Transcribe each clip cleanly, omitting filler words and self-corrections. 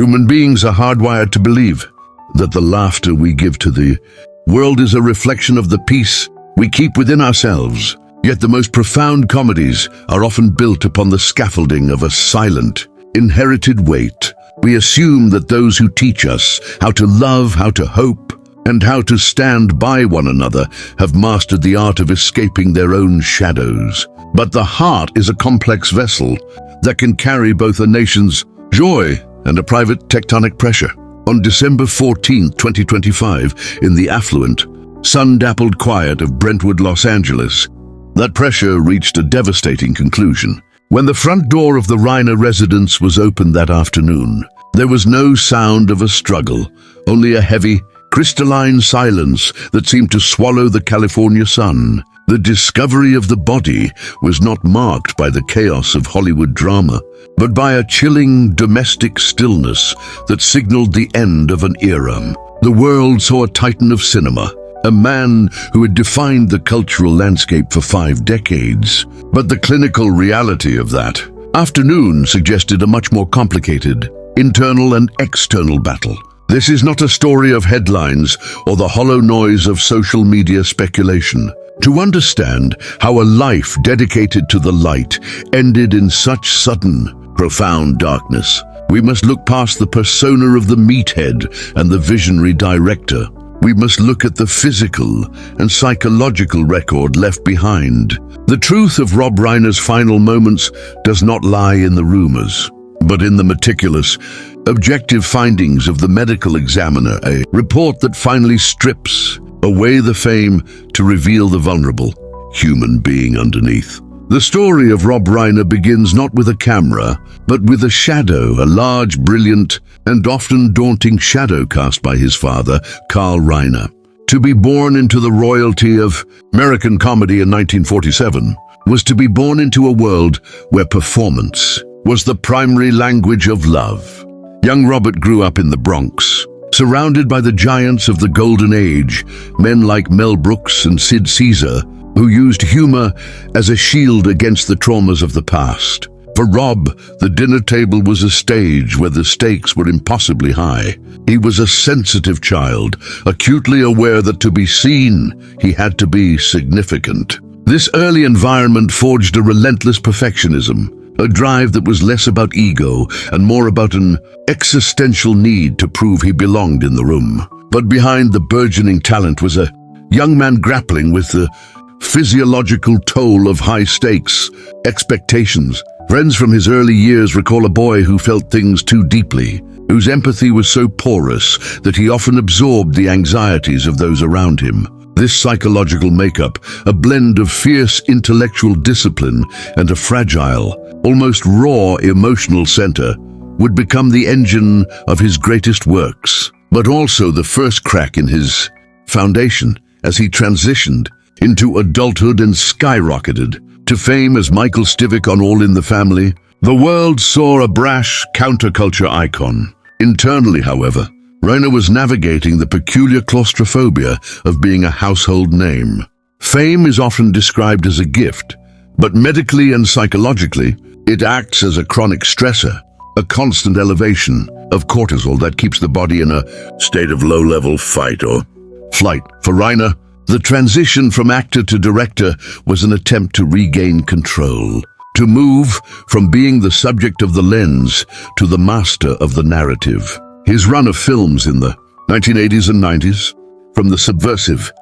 Human beings are hardwired to believe that the laughter we give to the world is a reflection of the peace we keep within ourselves. Yet the most profound comedies are often built upon the scaffolding of a silent, inherited weight. We assume that those who teach us how to love, how to hope, and how to stand by one another have mastered the art of escaping their own shadows. But the heart is a complex vessel that can carry both a nation's joy and a private tectonic pressure. On December 14, 2025, in the affluent, sun-dappled quiet of Brentwood, Los Angeles, that pressure reached a devastating conclusion. When the front door of the Reiner residence was opened that afternoon, there was no sound of a struggle, only a heavy, crystalline silence that seemed to swallow the California sun. The discovery of the body was not marked by the chaos of Hollywood drama, but by a chilling domestic stillness that signaled the end of an era. The world saw a titan of cinema, a man who had defined the cultural landscape for 5 decades. But the clinical reality of that afternoon suggested a much more complicated internal and external battle. This is not a story of headlines or the hollow noise of social media speculation. To understand how a life dedicated to the light ended in such sudden, profound darkness, we must look past the persona of the meathead and the visionary director. We must look at the physical and psychological record left behind. The truth of Rob Reiner's final moments does not lie in the rumors, but in the meticulous, objective findings of the medical examiner, a report that finally strips away the fame to reveal the vulnerable human being underneath. The story of Rob Reiner begins not with a camera, but with a shadow, a large, brilliant, and often daunting shadow cast by his father, Carl Reiner. To be born into the royalty of American comedy in 1947 was to be born into a world where performance was the primary language of love. Young Robert grew up in the Bronx, surrounded by the giants of the Golden Age, men like Mel Brooks and Sid Caesar, who used humor as a shield against the traumas of the past. For Rob, the dinner table was a stage where the stakes were impossibly high. He was a sensitive child, acutely aware that to be seen, he had to be significant. This early environment forged a relentless perfectionism, a drive that was less about ego and more about an existential need to prove he belonged in the room. But behind the burgeoning talent was a young man grappling with the physiological toll of high stakes, expectations. Friends from his early years recall a boy who felt things too deeply, whose empathy was so porous that he often absorbed the anxieties of those around him. This psychological makeup, a blend of fierce intellectual discipline and a fragile, almost raw emotional center, would become the engine of his greatest works, but also the first crack in his foundation as he transitioned into adulthood and skyrocketed to fame as Michael Stivic on All in the Family. The world saw a brash counterculture icon. Internally, however, Reiner was navigating the peculiar claustrophobia of being a household name. Fame is often described as a gift, but medically and psychologically, it acts as a chronic stressor, a constant elevation of cortisol that keeps the body in a state of low-level fight or flight. For Reiner, the transition from actor to director was an attempt to regain control, to move from being the subject of the lens to the master of the narrative. His run of films in the 1980s and 90s, from the subversive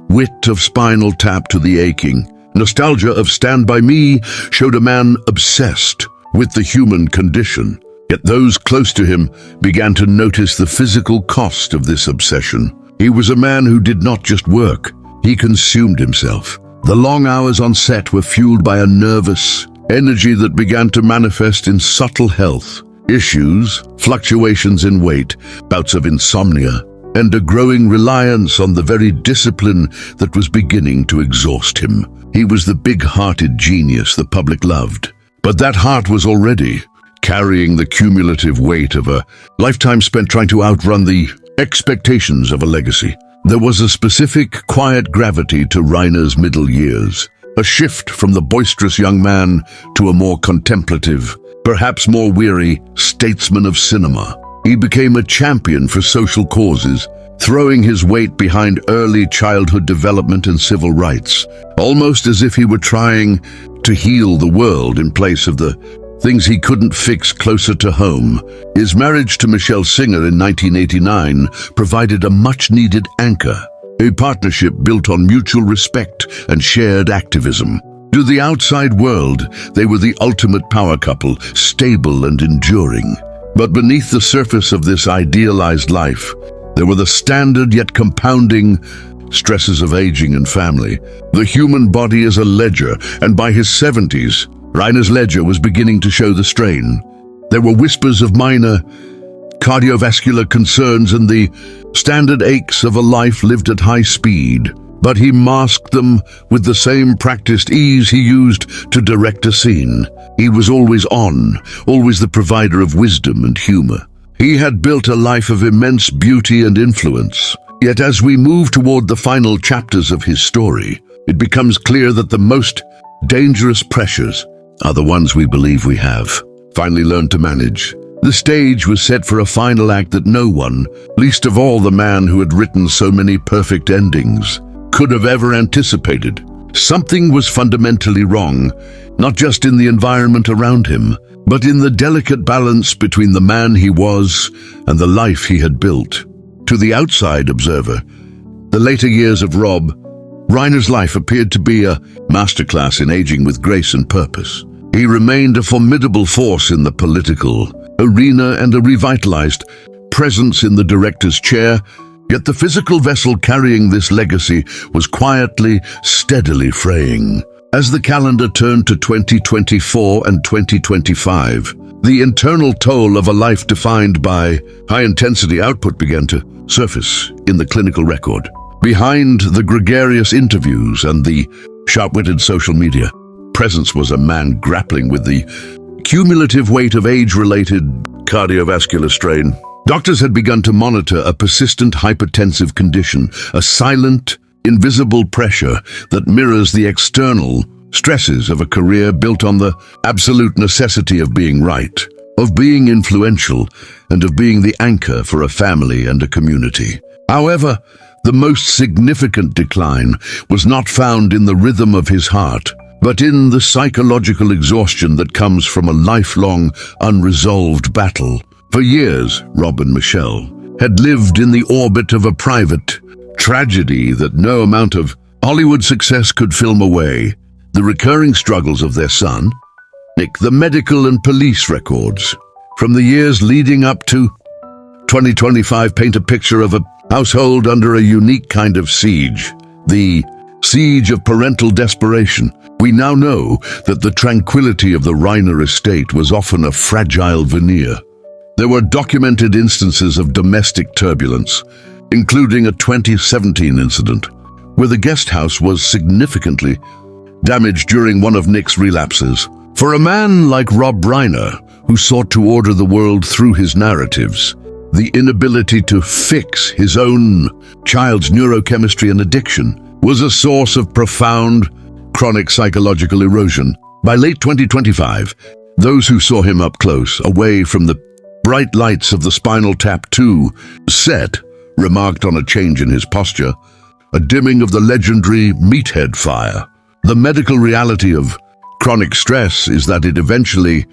wit of Spinal Tap to the aching nostalgia of Stand By Me, showed a man obsessed with the human condition. Yet those close to him began to notice the physical cost of this obsession. He was a man who did not just work, he consumed himself. The long hours on set were fueled by a nervous energy that began to manifest in subtle health issues, fluctuations in weight, bouts of insomnia, and a growing reliance on the very discipline that was beginning to exhaust him. He was the big-hearted genius the public loved, but that heart was already carrying the cumulative weight of a lifetime spent trying to outrun the expectations of a legacy. There was a specific, quiet gravity to Reiner's middle years, a shift from the boisterous young man to a more contemplative, perhaps more weary, statesman of cinema. He became a champion for social causes, throwing his weight behind early childhood development and civil rights, almost as if he were trying to heal the world in place of the things he couldn't fix closer to home. His marriage to Michelle Singer in 1989 provided a much-needed anchor, a partnership built on mutual respect and shared activism. To the outside world, they were the ultimate power couple, stable and enduring. But beneath the surface of this idealized life, there were the standard yet compounding stresses of aging and family. The human body is a ledger, and by his 70s, Reiner's ledger was beginning to show the strain. There were whispers of minor cardiovascular concerns and the standard aches of a life lived at high speed, but he masked them with the same practiced ease he used to direct a scene. He was always on, always the provider of wisdom and humor. He had built a life of immense beauty and influence. Yet as we move toward the final chapters of his story, it becomes clear that the most dangerous pressures are the ones we believe we have finally learned to manage. The stage was set for a final act that no one, least of all the man who had written so many perfect endings, could have ever anticipated. Something was fundamentally wrong, not just in the environment around him, but in the delicate balance between the man he was and the life he had built. To the outside observer, the later years of Rob Reiner's life appeared to be a masterclass in aging with grace and purpose. He remained a formidable force in the political arena and a revitalized presence in the director's chair, yet the physical vessel carrying this legacy was quietly, steadily fraying. As the calendar turned to 2024 and 2025, the internal toll of a life defined by high-intensity output began to surface in the clinical record. Behind the gregarious interviews and the sharp-witted social media presence was a man grappling with the cumulative weight of age-related cardiovascular strain. Doctors had begun to monitor a persistent hypertensive condition, a silent, invisible pressure that mirrors the external stresses of a career built on the absolute necessity of being right, of being influential, and of being the anchor for a family and a community. However, the most significant decline was not found in the rhythm of his heart, but in the psychological exhaustion that comes from a lifelong, unresolved battle. For years, Rob and Michelle had lived in the orbit of a private tragedy that no amount of Hollywood success could film away. The recurring struggles of their son, Nick, the medical and police records from the years leading up to 2025 paint a picture of a household under a unique kind of siege, the siege of parental desperation. We now know that the tranquility of the Reiner estate was often a fragile veneer. There were documented instances of domestic turbulence, including a 2017 incident where the guest house was significantly damaged during one of Nick's relapses. For a man like Rob Reiner, who sought to order the world through his narratives, the inability to fix his own child's neurochemistry and addiction was a source of profound, chronic psychological erosion. By late 2025, those who saw him up close, away from the bright lights of the Spinal Tap 2 set, remarked on a change in his posture, a dimming of the legendary meathead fire. The medical reality of chronic stress is that it eventually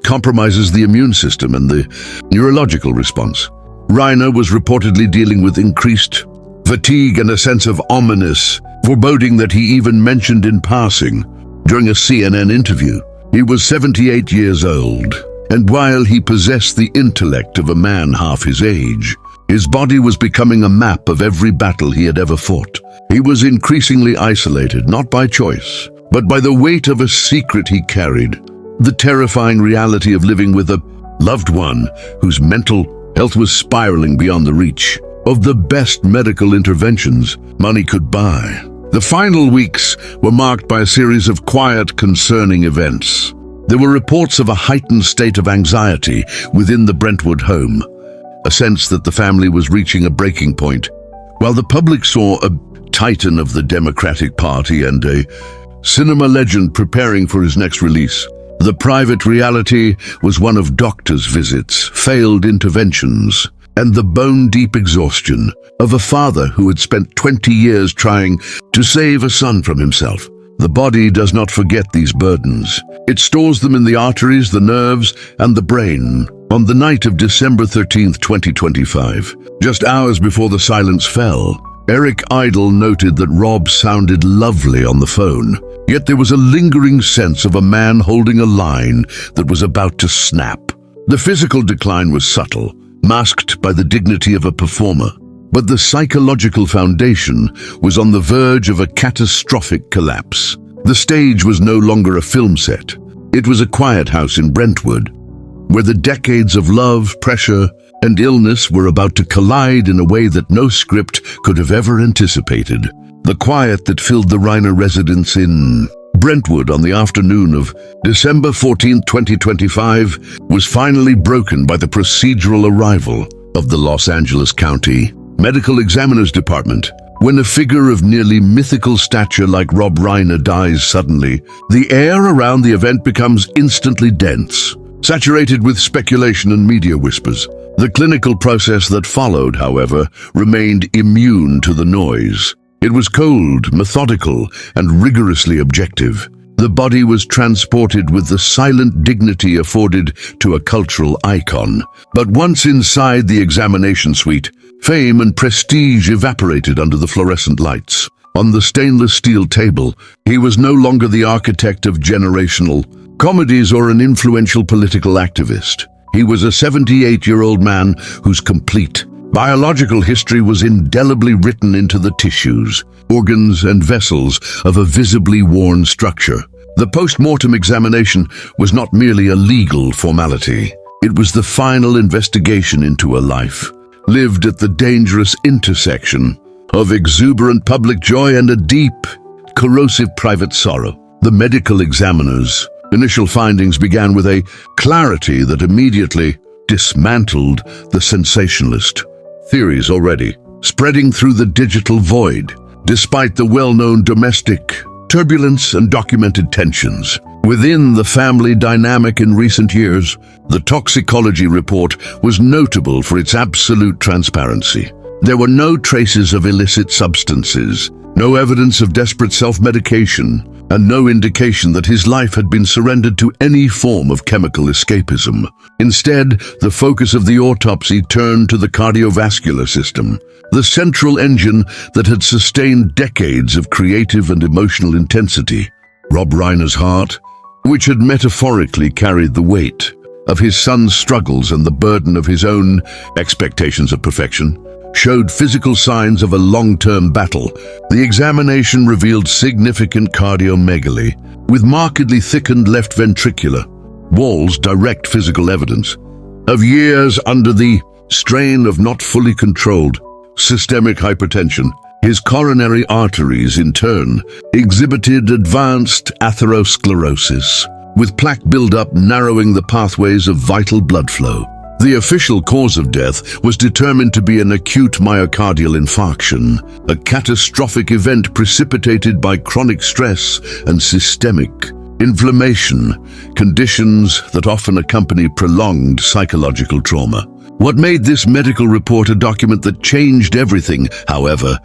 compromises the immune system and the neurological response. Reiner was reportedly dealing with increased fatigue and a sense of ominous foreboding that he even mentioned in passing during a CNN interview. He was 78 years old, and while he possessed the intellect of a man half his age, his body was becoming a map of every battle he had ever fought. He was increasingly isolated, not by choice, but by the weight of a secret he carried, the terrifying reality of living with a loved one whose mental health was spiraling beyond the reach of the best medical interventions money could buy. The final weeks were marked by a series of quiet, concerning events. There were reports of a heightened state of anxiety within the Brentwood home, a sense that the family was reaching a breaking point. While the public saw a titan of the Democratic Party and a cinema legend preparing for his next release, The private reality was one of doctors' visits, failed interventions, and the bone-deep exhaustion of a father who had spent 20 years trying to save a son from himself. The body does not forget these burdens. It stores them in the arteries, the nerves, and the brain. On the night of December 13th, 2025, just hours before the silence fell, Eric Idle noted that Rob sounded lovely on the phone, yet there was a lingering sense of a man holding a line that was about to snap. The physical decline was subtle, masked by the dignity of a performer, but the psychological foundation was on the verge of a catastrophic collapse. The stage was no longer a film set. It was a quiet house in Brentwood, where the decades of love, pressure, and illness were about to collide in a way that no script could have ever anticipated. The quiet that filled the Reiner residence in Brentwood on the afternoon of December 14, 2025, was finally broken by the procedural arrival of the Los Angeles County Medical Examiner's Department. When a figure of nearly mythical stature like Rob Reiner dies suddenly, the air around the event becomes instantly dense, saturated with speculation and media whispers. The clinical process that followed, however, remained immune to the noise. It was cold, methodical, and rigorously objective. The body was transported with the silent dignity afforded to a cultural icon. But once inside the examination suite, fame and prestige evaporated under the fluorescent lights. On the stainless steel table, he was no longer the architect of generational comedies or an influential political activist. He was a 78-year-old man whose complete biological history was indelibly written into the tissues, organs, and vessels of a visibly worn structure. The post-mortem examination was not merely a legal formality. It was the final investigation into a life, lived at the dangerous intersection of exuberant public joy and a deep, corrosive private sorrow. The medical examiner's initial findings began with a clarity that immediately dismantled the sensationalist theories already spreading through the digital void. Despite the well-known domestic turbulence and documented tensions within the family dynamic in recent years, the toxicology report was notable for its absolute transparency. There were no traces of illicit substances, no evidence of desperate self-medication, and no indication that his life had been surrendered to any form of chemical escapism. Instead, the focus of the autopsy turned to the cardiovascular system, the central engine that had sustained decades of creative and emotional intensity. Rob Reiner's heart, which had metaphorically carried the weight of his son's struggles and the burden of his own expectations of perfection, showed physical signs of a long-term battle. The examination revealed significant cardiomegaly, with markedly thickened left ventricular walls, direct physical evidence of years under the strain of not fully controlled systemic hypertension. His coronary arteries, in turn, exhibited advanced atherosclerosis, with plaque buildup narrowing the pathways of vital blood flow. The official cause of death was determined to be an acute myocardial infarction, a catastrophic event precipitated by chronic stress and systemic inflammation, conditions that often accompany prolonged psychological trauma. What made this medical report a document that changed everything, however,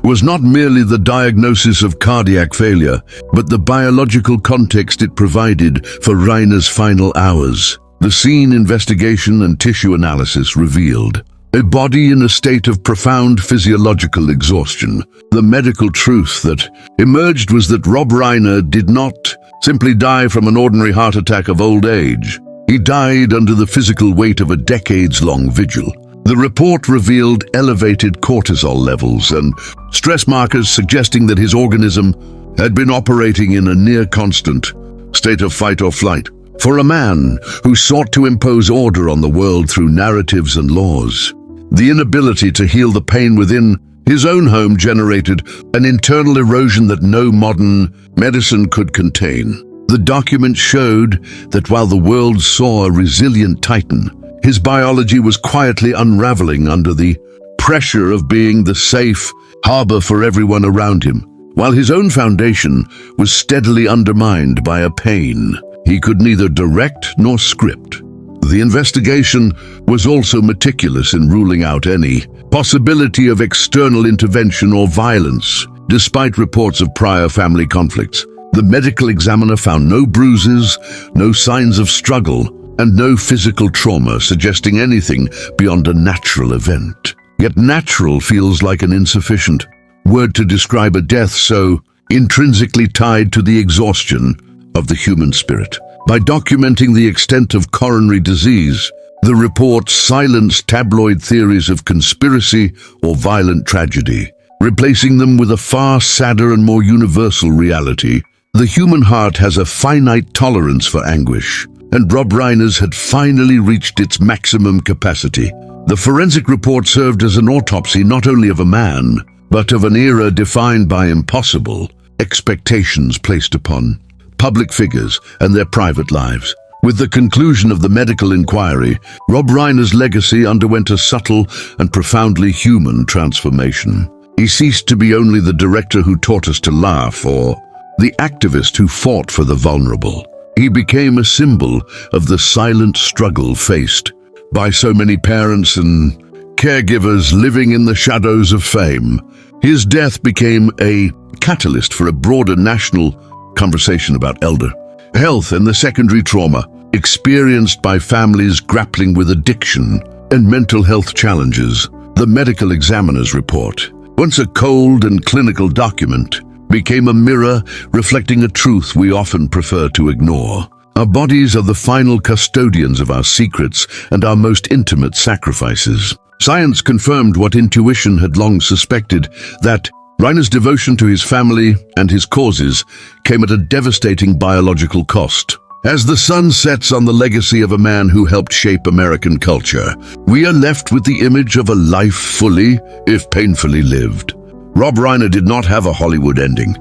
was not merely the diagnosis of cardiac failure, but the biological context it provided for Reiner's final hours. The scene investigation and tissue analysis revealed a body in a state of profound physiological exhaustion. The medical truth that emerged was that Rob Reiner did not simply die from an ordinary heart attack of old age. He died under the physical weight of a decades-long vigil. The report revealed elevated cortisol levels and stress markers suggesting that his organism had been operating in a near-constant state of fight or flight. For a man who sought to impose order on the world through narratives and laws, the inability to heal the pain within his own home generated an internal erosion that no modern medicine could contain. The document showed that while the world saw a resilient titan, his biology was quietly unraveling under the pressure of being the safe harbor for everyone around him, while his own foundation was steadily undermined by a pain He could neither direct nor script. The investigation was also meticulous in ruling out any possibility of external intervention or violence. Despite reports of prior family conflicts, the medical examiner found no bruises, no signs of struggle, and no physical trauma suggesting anything beyond a natural event. Yet natural feels like an insufficient word to describe a death so intrinsically tied to the exhaustion of the human spirit. By documenting the extent of coronary disease, the report silenced tabloid theories of conspiracy or violent tragedy, replacing them with a far sadder and more universal reality. The human heart has a finite tolerance for anguish, and Rob Reiner's had finally reached its maximum capacity. The forensic report served as an autopsy not only of a man, but of an era defined by impossible expectations placed upon public figures and their private lives. With the conclusion of the medical inquiry, Rob Reiner's legacy underwent a subtle and profoundly human transformation. He ceased to be only the director who taught us to laugh or the activist who fought for the vulnerable. He became a symbol of the silent struggle faced by so many parents and caregivers living in the shadows of fame. His death became a catalyst for a broader national conversation about elder health and the secondary trauma experienced by families grappling with addiction and mental health challenges. The medical examiner's report, once a cold and clinical document, became a mirror reflecting a truth we often prefer to ignore. Our bodies are the final custodians of our secrets and our most intimate sacrifices. Science confirmed what intuition had long suspected, that Reiner's devotion to his family and his causes came at a devastating biological cost. As the sun sets on the legacy of a man who helped shape American culture, we are left with the image of a life fully, if painfully, lived. Rob Reiner did not have a Hollywood ending.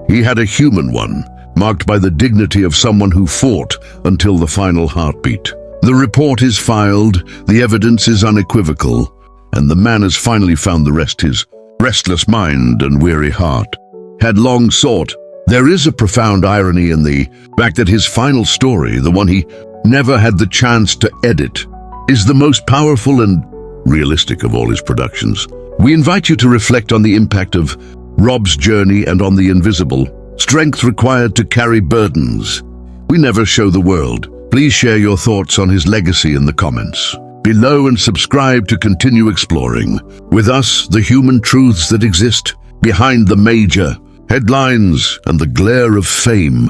He had a human one, marked by the dignity of someone who fought until the final heartbeat. The report is filed, the evidence is unequivocal, and the man has finally found the rest his restless mind and weary heart had long sought. There is a profound irony in the fact that his final story, the one he never had the chance to edit, is the most powerful and realistic of all his productions. We invite you to reflect on the impact of Rob's journey and on the invisible strength required to carry burdens we never show the world. Please share your thoughts on his legacy in the comments below and subscribe to continue exploring with us the human truths that exist behind the major headlines and the glare of fame.